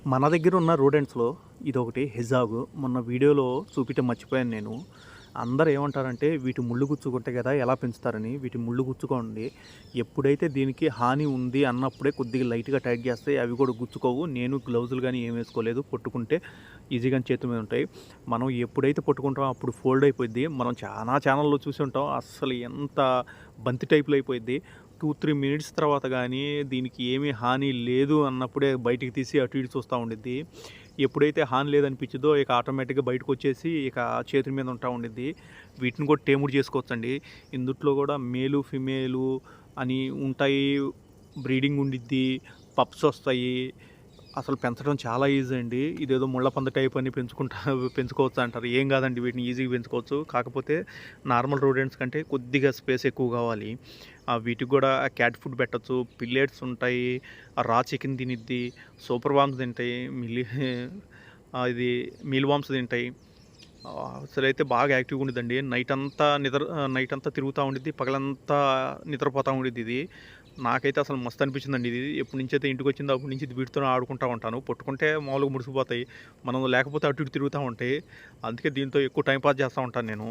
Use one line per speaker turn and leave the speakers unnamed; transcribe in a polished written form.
మన దగ్గర ఉన్న రోడెంట్స్‌లో ఇదొకటి హెజాగు. మొన్న వీడియోలో చూపియటం మర్చిపోయాను నేను. అందరూ ఏమంటారంటే వీటి ముళ్ళు గుచ్చుకుంటాయి కదా! ఎలా పెంచుతారని. వీటి ముళ్ళు గుచ్చుకోండి. ఎప్పుడైతే దీనికి హాని ఉంది అన్నప్పుడే కొద్దిగా లైట్‌గా టైట్ చేస్తే అవి కూడా గుచ్చుకోవు. నేను గ్లౌజులు గానీ ఏమి వేసుకోలేదు. పట్టుకుంటే ఈజీగానే చేతుల మీద ఉంటాయి. మనం ఎప్పుడైతే పట్టుకుంటామో అప్పుడు ఫోల్డ్ అయిపోద్ది. మనం చానా ఛానెల్‌లో చూసి ఉంటాం. అస్సలు ఎంత బంతి టైప్‌లో అయిపోయిద్ది. 2, 3 మినిట్స్ తర్వాత గానీ దీనికి ఏమీ హాని లేదు అన్నప్పుడే బయటికి తీసి అటు ఇటు చూస్తా ఉండిద్ది. ఎప్పుడైతే హాని లేదనిపించిద్దో ఇక ఆటోమేటిక్‌గా బయటకొచ్చేసి ఇక చేతుల మీద ఉంటా ఉండిద్ది. వీటిని కూడా టేముడు చేసుకోవచ్చండి. ఇందుట్లో కూడా మేలు, ఫిమేలు అని ఉంటాయి. బ్రీడింగ్ ఉండిద్ది. పప్స్ వస్తాయి. అసలు పెంచడం చాలా ఈజీ అండి. ఇదేదో ముళ్ళ పంద టైప్ అని పెంచుకోవచ్చు అంటారు. ఏం కాదండి, వీటిని ఈజీగా పెంచుకోవచ్చు. కాకపోతే నార్మల్ రోడెంట్స్ కంటే కొద్దిగా స్పేస్ ఎక్కువ కావాలి. వీటికి కూడా క్యాట్ ఫుడ్ పెట్టొచ్చు. పిల్లెట్స్ ఉంటాయి. రా చికెన్ తినిద్ది. సూపర్ వార్మ్స్ తింటాయి. ఇది మీల్ వార్మ్స్ తింటాయి. అసలైతే బాగా యాక్టివ్‌గా ఉండిద్దండి. నైట్ అంతా తిరుగుతా ఉండిద్ది. పగలంతా నిద్రపోతా ఉండిద్ది ఇది. నాకైతే అసలు మస్తు అనిపించిందండి ఇది. ఎప్పటినుంచైతే ఇంటికొచ్చిందో అప్పటి నుంచి వీటితోనే ఆడుకుంటా ఉంటాను. పట్టుకుంటే మామూలుగా మురిసిపోతాయి. మనం లేకపోతే అటు ఇటు తిరుగుతా ఉంటాయి. అందుకే దీంతో ఎక్కువ టైమ్ పాస్ చేస్తా ఉంటాను నేను.